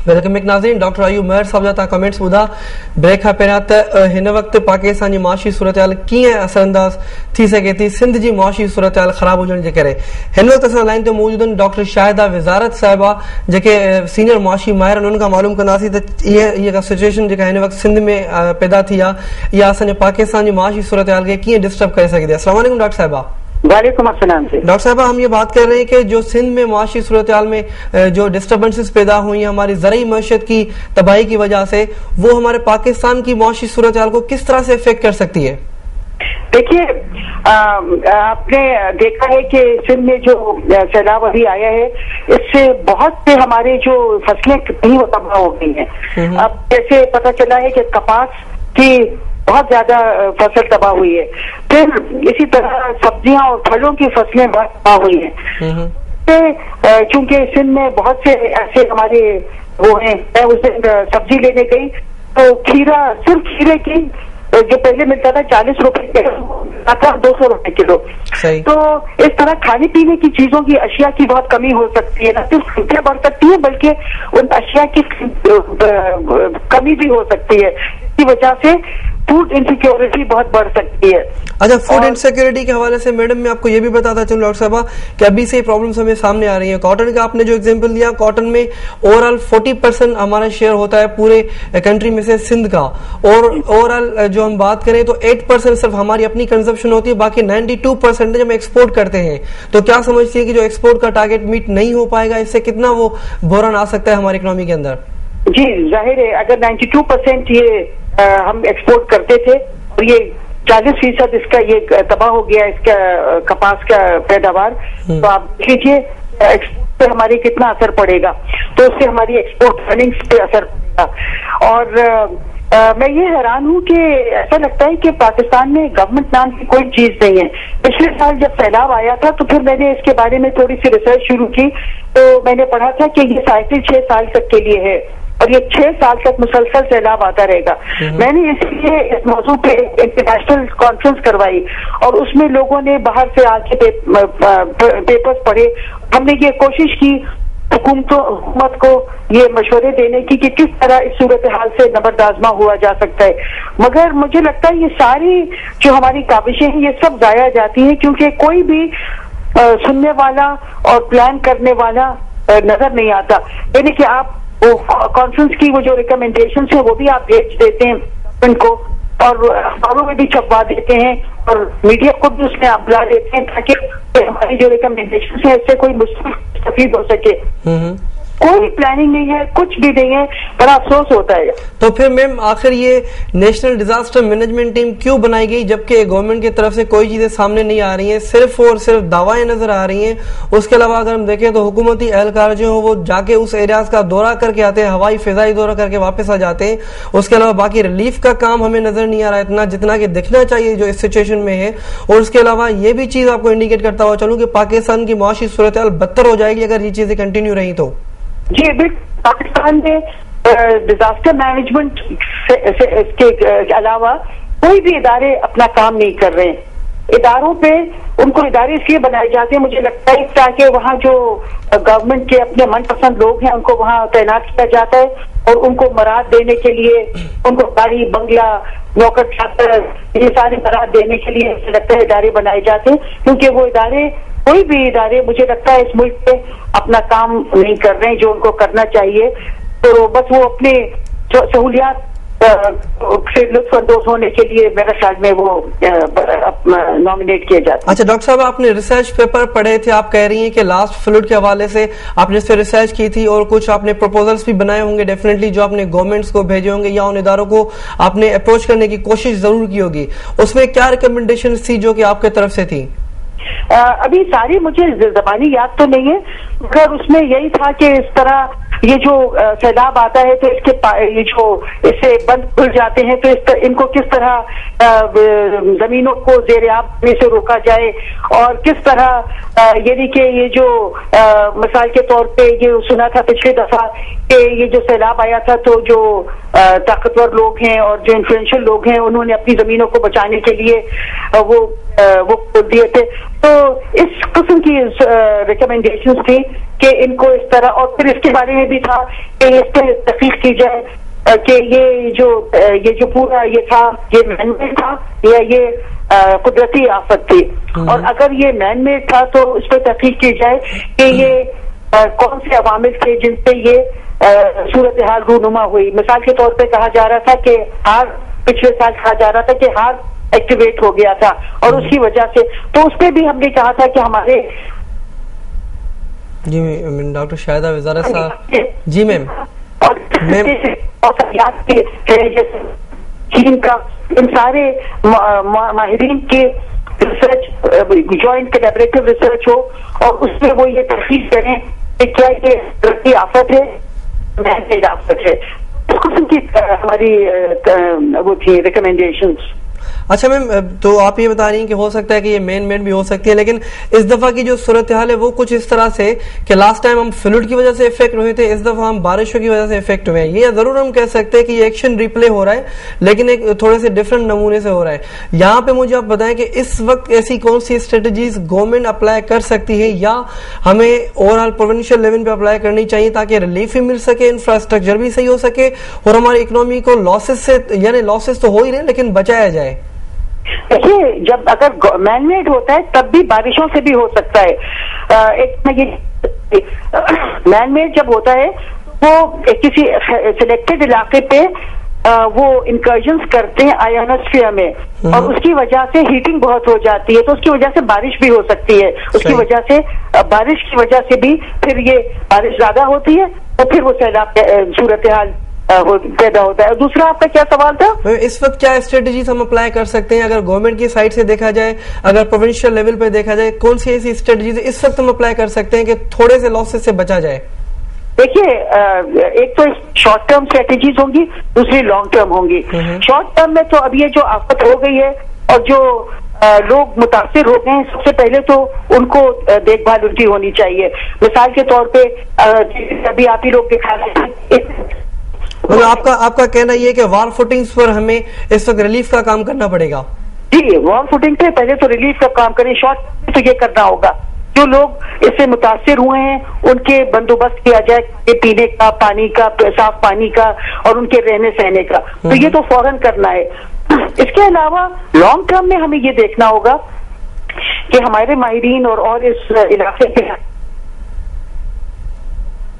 Welcome एक नाज़रीन doctor Ayub महर साहब जा कमेंट्स ॿुधा ब्रेक खां पहिरियां त हिन वक़्तु पाकिस्तान जी मुआशी सूरत-हाल कीअं असरअंदाज़ थी सघे थी सिंध जी मुआशी सूरत-हाल ख़राब हुजण जे करे। हिन वक़्तु असां लाइन ते मौजूद आहिनि डॉक्टर शाहिदा विज़ारत साहिबा जेके सीनियर मुआशी माहिर आहिनि। उन्हनि खां मालूम कंदासीं त इहा सिचुएशन जेका हिन वक़्तु सिंध में पैदा थी आहे इहा असांजे पाकिस्तान जी मुआशी सूरत-हाल खे कीअं डिस्टर्ब करे सघे थी। अस्सलाम वालेकुम डॉक्टर साहिबा। वालेकुम अस्सलाम। डॉक्टर साहब हम ये बात कर रहे हैं कि जो सिंध में मुआशी सूरत-हाल में जो डिस्टर्बेंसेस पैदा हुई हमारी ज़रई मईशत की तबाही की वजह से वो हमारे पाकिस्तान की मुआशी सूरत-हाल को किस तरह से इफेक्ट कर सकती है? देखिए आपने देखा है कि सिंध में जो सैलाब अभी आया है इससे बहुत से हमारे जो फसलें कहीं वो तबाह हो गई हैं। अब जैसे पता चला है कि कपास की बहुत ज्यादा फसल तबाह हुई है, फिर इसी तरह सब्जियां और फलों की फसलें बहुत तबाह हुई हैं। चूंकि सिंध में बहुत से ऐसे हमारे वो हैं, मैं उस दिन सब्जी लेने गई तो खीरा, सिर्फ खीरे की जो पहले मिलता था 40 रुपए किलो था 200 रुपए किलो। तो इस तरह खाने पीने की चीजों की अशिया की बहुत कमी हो सकती है, न सिर्फ कीमतें बढ़ सकती है बल्कि उन अशिया की कमी भी हो सकती है, इसकी वजह से फूड इनसिक्योरिटी बहुत बढ़ सकती है। अच्छा, फूड इनसिक्योरिटी के हवाले से मैडम मैं आपको ये भी बताता चलूं डॉक्टर साहबा कि अभी से प्रॉब्लम्स हमें सामने आ रही है। कॉटन का आपने जो एग्जांपल दिया, कॉटन में ओवरऑल 40% हमारा शेयर होता है पूरे कंट्री में से सिंध का, और ओवरऑल जो हम बात करें तो 8% सिर्फ हमारी अपनी कंजप्शन होती है, बाकी 92% हम एक्सपोर्ट करते हैं। तो क्या समझती है कि जो एक्सपोर्ट का टारगेट मीट नहीं हो पाएगा, इससे कितना वो बहरान आ सकता है हमारी इकोनॉमी के अंदर? जी जाहिर है, अगर 92% ये हम एक्सपोर्ट करते थे और ये 40% इसका ये तबाह हो गया इसका कपास का पैदावार, तो आप देख लीजिए एक्सपोर्ट पे हमारी कितना असर पड़ेगा। तो उससे हमारी एक्सपोर्ट अर्निंग्स पे असर पड़ेगा। और मैं ये हैरान हूँ कि ऐसा लगता है कि पाकिस्तान में गवर्नमेंट नाम की कोई चीज नहीं है। पिछले साल जब सैलाब आया था तो फिर मैंने इसके बारे में थोड़ी सी रिसर्च शुरू की, तो मैंने पढ़ा था कि ये साइकिल 6 साल तक के लिए है और ये 6 साल तक मुसलसल सैलाब आता रहेगा। मैंने इसलिए इस मौजू पे इंटरनेशनल कॉन्फ्रेंस करवाई और उसमें लोगों ने बाहर से आके पेपर्स पढ़े। हमने ये कोशिश की हुकूमत को ये मशवरे देने की कि किस तरह इस सूरत हाल से नबरदाजमा हुआ जा सकता है, मगर मुझे लगता है ये सारी जो हमारी काविशें हैं ये सब जाया जाती हैं, क्योंकि कोई भी सुनने वाला और प्लान करने वाला नजर नहीं आता। यानी कि आप वो कॉन्फ्रेंस की वो जो रिकमेंडेशन है वो भी आप भेज देते हैं उनको और अखबारों में भी छपवा देते हैं और मीडिया को भी उसमें आप बुला देते हैं ताकि हमारी जो रिकमेंडेशन है इससे कोई मुस्तफीद हो सके। कोई प्लानिंग नहीं है, कुछ भी नहीं है, बड़ा अफसोस होता है। तो फिर मैम आखिर ये नेशनल डिजास्टर मैनेजमेंट टीम क्यों बनाई गई जबकि गवर्नमेंट की तरफ से कोई चीजें सामने नहीं आ रही हैं, सिर्फ और सिर्फ दावाएं नजर आ रही हैं। उसके अलावा अगर हम देखें तो हुकूमती एहलकार जो हो वो जाके उस एरियाज का दौरा करके आते हैं, हवाई फिजाई दौरा करके वापस आ जाते हैं। उसके अलावा बाकी रिलीफ का काम हमें नजर नहीं आ रहा है इतना जितना कि दिखना चाहिए जो इस सिचुएशन में है। और उसके अलावा ये भी चीज आपको इंडिकेट करता हुआ चलूं कि पाकिस्तान की मुआशी सूरत-हाल बदतर हो जाएगी अगर ये चीजें कंटिन्यू रही तो। जी बिल्कुल, पाकिस्तान में डिजास्टर मैनेजमेंट के अलावा कोई भी इदारे अपना काम नहीं कर रहे हैं। इदारों पे उनको इदारे इसलिए बनाए जाते हैं मुझे लगता है ताकि वहाँ जो गवर्नमेंट के अपने मनपसंद लोग हैं उनको वहाँ तैनात किया जाता है और उनको मराद देने के लिए उनको गाड़ी बंगला नौकर चाकर ये सारे मराद देने के लिए मुझे लगता है इदारे बनाए जाते हैं, क्योंकि वो इदारे कोई भी इदारे मुझे लगता है इस मुल्क पे अपना काम नहीं कर रहे हैं जो उनको करना चाहिए। तो बस वो अपने सहूलियात से लुत्फ अंदोज होने के लिए मेरे ख्याल में वो नॉमिनेट किए जाते हैं। अच्छा डॉक्टर साहब, आपने रिसर्च पेपर पढ़े थे, आप कह रही हैं कि लास्ट फ्लड के हवाले से आपने इस पर रिसर्च की थी और कुछ आपने प्रपोजल्स भी बनाए होंगे डेफिनेटली जो आपने गवर्नमेंट्स को भेजे होंगे या उन इदारों को आपने अप्रोच करने की कोशिश जरूर की होगी। उसमें क्या रिकमेंडेशन थी जो कि आपके तरफ से थी? ابھی ساری مجھے زبانی یاد تو نہیں ہے، مگر اس میں یہی تھا کہ اس طرح یہ جو سیلاب آتا ہے تو اس کے یہ جو اس سے بند کھل جاتے ہیں تو ان کو کس طرح زمینوں کو زیر آب ہونے سے روکا جائے، اور کس طرح یعنی کہ یہ جو مثال کے طور پہ یہ سنا تھا پچھلے دفعہ کہ یہ جو سیلاب آیا تھا تو جو طاقتور لوگ ہیں اور جو انفلوئنشل لوگ ہیں انہوں نے اپنی زمینوں کو بچانے کے لیے وہ کھول دیے تھے. تو اس قسم کی ریکمینڈیشنز تھی کہ ان کو اس طرح، اور پھر اس کے بارے میں بھی تھا کہ اس پہ تحقیق کی جائے کہ یہ جو پورا یہ تھا یہ مین میڈ تھا یا یہ قدرتی آفت تھی، اور اگر یہ مین میڈ تھا تو اس پہ تحقیق کی جائے کہ یہ کون سے عوامل تھے جن سے یہ صورتحال رونما ہوئی. مثال کے طور پہ کہا جا رہا تھا کہ پچھلے سال کہا جا رہا تھا کہ ایکٹیویٹ ہو گیا تھا اور اس کی وجہ سے، تو اس پہ بھی ہم نے کہا تھا کہ ہمارے جی ڈاکٹر شاہدہ وزارت صاحب. جی میم چین کا ان سارے ماہرین کے ریسرچ جوائنٹ کولیبریٹو ریسرچ ہو اور اس میں وہ یہ تحقیق کریں کہ کیا یہ قدرتی آفت ہے مین میڈ آفت ہے. اس قسم کی ہماری وہ تھی ریکمینڈیشنز. اچھا میم، تو آپ یہ بتا رہی ہیں کہ ہو سکتا ہے کہ یہ مین میڈ بھی ہو سکتی ہے، لیکن اس دفعہ کی جو صورتحال ہے وہ کچھ اس طرح سے کہ لاسٹ ٹائم ہم فلڈ کی وجہ سے افیکٹ ہوئے تھے، اس دفعہ ہم بارشوں کی وجہ سے افیکٹ ہوئے ہیں. یہ ضرور ہم کہہ سکتے ہیں کہ یہ ایکشن ریپلے ہو رہا ہے لیکن ایک تھوڑے سے ڈفرنٹ نمونے سے ہو رہا ہے. یہاں پہ مجھے آپ بتائیں کہ اس وقت ایسی کون سی اسٹریٹجیز گورنمنٹ اپلائی کر سکتی ہے یا ہمیں اوور آل پروونشل لیول پہ اپلائی کرنی چاہیے تاکہ ریلیف بھی مل سکے، انفراسٹرکچر بھی صحیح ہو سکے اور ہماری اکنامی کو لاسز سے، یعنی لاسز تو ہو ہی رہے لیکن بچایا جائے. دیکھیے، جب اگر مین میڈ ہوتا ہے تب بھی بارشوں سے بھی ہو سکتا ہے. مین میڈ جب ہوتا ہے وہ کسی سلیکٹڈ علاقے پہ وہ انکرجنس کرتے ہیں آئونوسفیئر میں اور اس کی وجہ سے ہیٹنگ بہت ہو جاتی ہے تو اس کی وجہ سے بارش بھی ہو سکتی ہے. اس کی وجہ سے بارش کی وجہ سے بھی پھر یہ بارش زیادہ ہوتی ہے تو پھر وہ سیلاب صورتحال پیدا ہوتا ہے. دوسرا آپ کا کیا سوال تھا؟ اس وقت کیا اسٹریٹجیز ہم اپلائی کر سکتے ہیں اگر گورنمنٹ کی سائڈ سے دیکھا جائے، اگر پروونشل لیول پہ دیکھا جائے، کون سی ایسی اسٹریٹجیز اس وقت ہم اپلائی کر سکتے ہیں کہ تھوڑے سے لاسز سے بچا جائے؟ دیکھیے، ایک تو شارٹ ٹرم اسٹریٹجیز ہوں گی، دوسری لانگ ٹرم ہوں گی. شارٹ ٹرم میں تو اب یہ جو آفت ہو گئی ہے اور جو لوگ متاثر ہو گئے ہیں، سب سے پہلے تو ان کو دیکھ بھال ان کی ہونی چاہیے. مثال کے طور پہ ابھی آپ ہی لوگ دکھا رہے ہیں، آپ کا کہنا یہ ہے کہ وار فوٹنگز پر ہمیں اس وقت ریلیف کا کام کرنا پڑے گا؟ جی، وار فوٹنگ پہ پہلے تو ریلیف کا کام کریں. شارٹ تو یہ کرنا ہوگا جو لوگ اس سے متاثر ہوئے ہیں ان کے بندوبست کیا جائے، پینے کا پانی کا، صاف پانی کا اور ان کے رہنے سہنے کا. تو یہ تو فوراً کرنا ہے. اس کے علاوہ لانگ ٹرم میں ہمیں یہ دیکھنا ہوگا کہ ہمارے ماہرین اور اس علاقے کے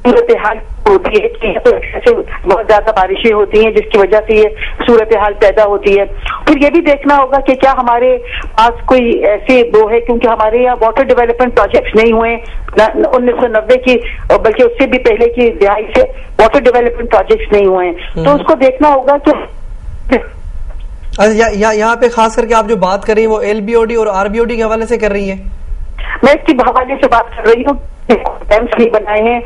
صورتحال ہوتی ہے کہ ایسے بہت زیادہ بارشیں ہوتی ہیں جس کی وجہ سے یہ صورتحال پیدا ہوتی ہے. پھر یہ بھی دیکھنا ہوگا کہ کیا ہمارے پاس کوئی ایسے وہ ہے، کیونکہ ہمارے یہاں واٹر ڈیولپمنٹ پروجیکٹس نہیں ہوئے 1990 کی، بلکہ اس سے بھی پہلے کی دہائی سے واٹر ڈیولپمنٹ پروجیکٹس نہیں ہوئے ہیں. تو اس کو دیکھنا ہوگا کہ یہاں پہ خاص کر کے آپ جو بات کر رہی ہیں وہ ایل بی او ڈی اور آر بی او ڈی کے حوالے سے کر رہی ہیں؟ میں اس کے حوالے سے بات کر رہی ہوں. ڈیمس نہیں بنائے ہیں،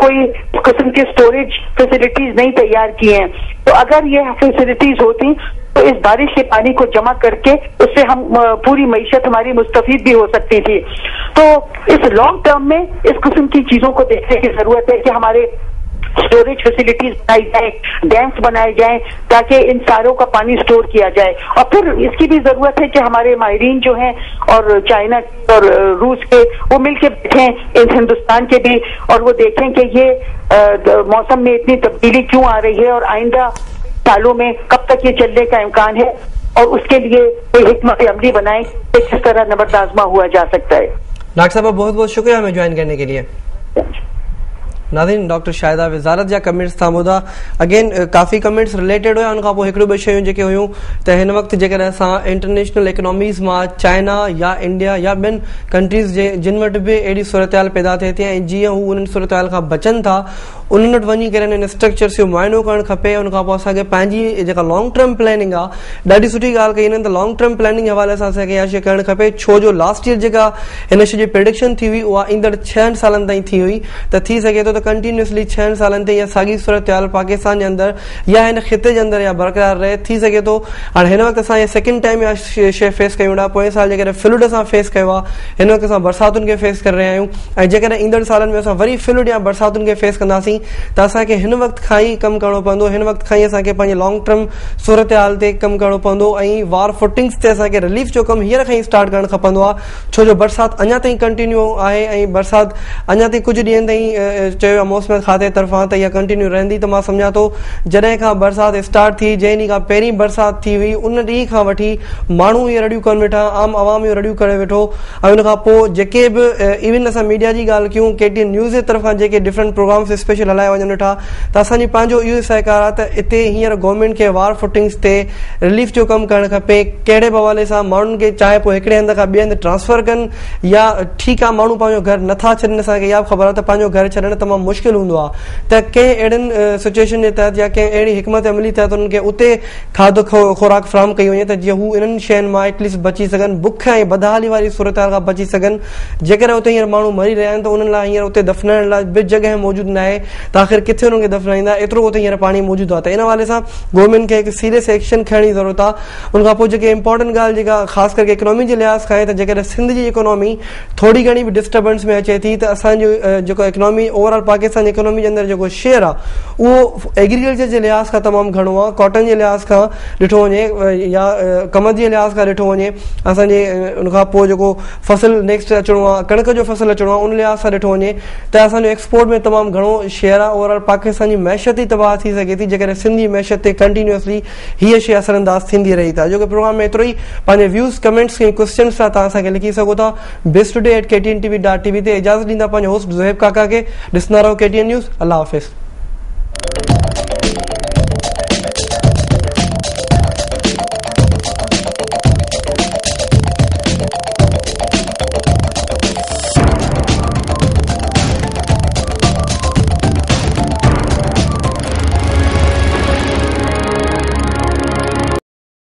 کوئی قسم کی اسٹوریج فیسلٹیز نہیں تیار کی ہیں. تو اگر یہ فیسلٹیز ہوتی تو اس بارش کے پانی کو جمع کر کے اس سے ہم پوری معیشت ہماری مستفید بھی ہو سکتی تھی. تو اس لانگ ٹرم میں اس قسم کی چیزوں کو دیکھنے کی ضرورت ہے کہ ہمارے اسٹوریج فیسلٹیز بنائی جائیں، ڈیمس بنائے جائیں تاکہ ان ساروں کا پانی اسٹور کیا جائے. اور پھر اس کی بھی ضرورت ہے کہ ہمارے ماہرین جو ہیں اور چائنا اور روس کے وہ مل کے بیٹھیں، ہندوستان کے بھی، اور وہ دیکھیں کہ یہ موسم میں اتنی تبدیلی کیوں آ رہی ہے اور آئندہ سالوں میں کب تک یہ چلنے کا امکان ہے، اور اس کے لیے کوئی حکمت عملی بنائیں کہ کس طرح نبرد آزما ہوا جا سکتا ہے. ڈاکٹر صاحب بہت بہت شکریہ ہمیں جوائن کرنے کے لیے. ناظرین، ڈاکٹر شاہدہ وزارت جا کمنٹس تھا مودا. اگین کافی کمنٹس ریلیٹڈ ہوئے ان کا وہ ایکڑو بشیوں جے ہوئیں تے ہن وقت جے اساں انٹرنیشنل اکنامیز میں چائنا یا انڈیا یا بین کنٹریز جن وٹ بھی ایڈی صورتحال پیدا تھے جی ہوں ان صورتحال کا بچن تھا उन्हनि वटि वञी करे हिन स्ट्रक्चर्स जो मुआइनो करणु खपे। उन खां पोइ असांखे पंहिंजी जेका लॉन्ग टर्म प्लानिंग आहे ॾाढी सुठी ॻाल्हि कई हिननि, त लॉन्ग टर्म प्लानिंग हवाले सां असांखे इहा शइ करणु खपे, छो जो लास्ट ईयर जेका हिन शइ जी प्रिडिक्शन थी हुई उहा ईंदड़ 6 सालनि ताईं थी हुई, त थी सघे थो त कंटिन्यूसली 6 सालनि ताईं इहा साॻी सूरत हाल पाकिस्तान जे अंदरि या हिन ख़िते जे अंदरि या बरक़रार रहे। थी सघे थो हाणे हिन वक़्तु असां सेकेंड टाइम इहा शइ फेस कयूं था। पोएं साल जेकॾहिं फ्लड असां फेस कयो आहे, हिन वक़्तु असां बरसातुनि खे फेस करे रहिया आहियूं, ऐं जेकॾहिं ईंदड़ सालनि में असां वरी फ्लड या बरसातुनि खे फेस कंदासीं त असांखे हिन वक़्तु खां ई कमु करणो पवंदो। हिन वक़्तु खां ई असांखे पंहिंजे लॉन्ग टर्म सूरत हाल ते कमु करणो पवंदो ऐं वार फुटिंग्स ते असांखे रिलीफ जो कमु हींअर खां ई स्टार्ट करणु खपंदो आहे, छो जो बरसाति अञा ताईं कंटिन्यू आहे ऐं बरसाति अञा ताईं कुझु ॾींहंनि ताईं चयो आहे मौसम खाते तरफ़ां त इहा कंटिन्यू रहंदी। त मां सम्झां थो जॾहिं खां बरसाति स्टार्ट थी, जंहिं ॾींहं खां पहिरीं बरसाति थी हुई, उन ॾींहं खां वठी माण्हू इहे रड़ियूं कनि वेठा, आम आवाम इहो रड़ियूं करे वेठो। ऐं उन खां पोइ जेके बि इवन असां मीडिया जी ॻाल्हि कयूं, KTN न्यूज़ जे तरफ़ां जेके डिफरेंट प्रोग्राम्स स्पेशल हलाए वञनि वेठा, त असांजी पंहिंजो इहो सहकार आहे त हिते हींअर गवर्नमेंट खे वार फुटिंग्स ते रिलीफ जो कमु करणु खपे। कहिड़े बि हवाले सां माण्हुनि खे चाहे पोइ हिकिड़े हंधि खां ॿिए हंधि ट्रांसफर कनि, या ठीकु आहे माण्हू पंहिंजो घर नथा छॾनि, असांखे इहा ख़बर आहे त पंहिंजो घर छॾणु तमामु मुश्किल हूंदो आहे, त कंहिं अहिड़नि सिचुएशन जे तहत या कंहिं अहिड़ी हिकमत अमली तहत उन्हनि खे उते खाधो खोराक फ्राहम कई वञे त जीअं हू इन्हनि शयुनि मां एटलीस्ट बची सघनि, बुख ऐं बदहाली वारी सूरत हाल खां बची सघनि। जेकॾहिं उते हींअर माण्हू मरी रहिया आहिनि त उन्हनि लाइ हींअर उते दफ़नाइण लाइ बि जॻह मौजूदु न आहे, त आख़िर किथे उन्हनि खे दफ़नाईंदा, एतिरो उते हींअर पाणी मौजूदु आहे। त इन हवाले सां गवर्नमेंट खे हिकु सीरियस एक्शन खणण जी ज़रूरत आहे। उन खां पोइ जेके इंपॉर्टेंट ॻाल्हि जेका ख़ासि करे इकोनॉमी जे लिहाज़ खां आहे, त जेकॾहिं सिंध जी इकोनॉमी थोरी घणी बि डिस्टर्बेंस में अचे थी, त असांजो जेको इकोनॉमी ओवरऑल पाकिस्तान जी इकोनॉमी जे अंदरि जेको शेयर आहे उहो एग्रीकल्चर जे लिहाज़ खां तमामु घणो आहे। कॉटन जे लिहाज़ खां ॾिठो वञे या कमत जे लिहाज़ खां ॾिठो वञे, असांजे उन खां पोइ जेको फसल नेक्स्ट अचिणो आहे, कणिक जो फसल अचिणो आहे, उन लिहाज़ सां ॾिठो वञे त असांजो एक्सपोर्ट में तमामु घणो शेयर आहे। ओवरऑल पाकिस्तान जी मैशत ई तबाह थी सघे थी जेकॾहिं सिंधी मैशत ते कंटिन्यूअसली हीअ शइ असरअंदाज़ थींदी रही था। जो प्रोग्राम में एतिरो ई। पंहिंजे व्यूज़ कमेंट्स ऐं क्वेश्चन्स सां तव्हां असांखे लिखी सघो था besttoday@ktntv.tv ते। इजाज़त ॾींदा पंहिंजो होस्ट ज़ुहैब काका खे। ॾिसंदा रहो KTN न्यूज़। अल्लाह हाफ़िज़।